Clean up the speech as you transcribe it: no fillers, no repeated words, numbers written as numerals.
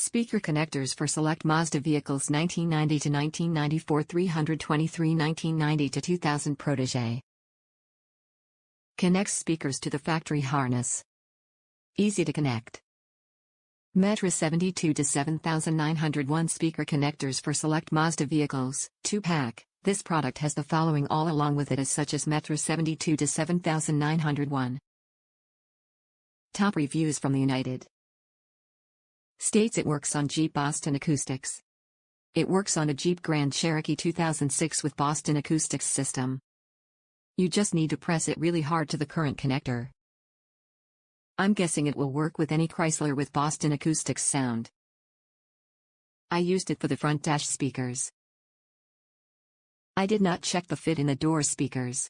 Speaker connectors for Select Mazda Vehicles 1990 to 1994 323 1990 to 2000 Protege. Connects speakers to the factory harness. Easy to connect. Metra 72 to 7901 speaker connectors for Select Mazda Vehicles, 2-pack. This product has the following all along with it as such as Metra 72 to 7901. Top reviews from the United States. It works on Jeep Boston Acoustics. It works on a Jeep Grand Cherokee 2006 with Boston Acoustics system. You just need to press it really hard to the current connector. I'm guessing it will work with any Chrysler with Boston Acoustics sound. I used it for the front dash speakers. I did not check the fit in the door speakers.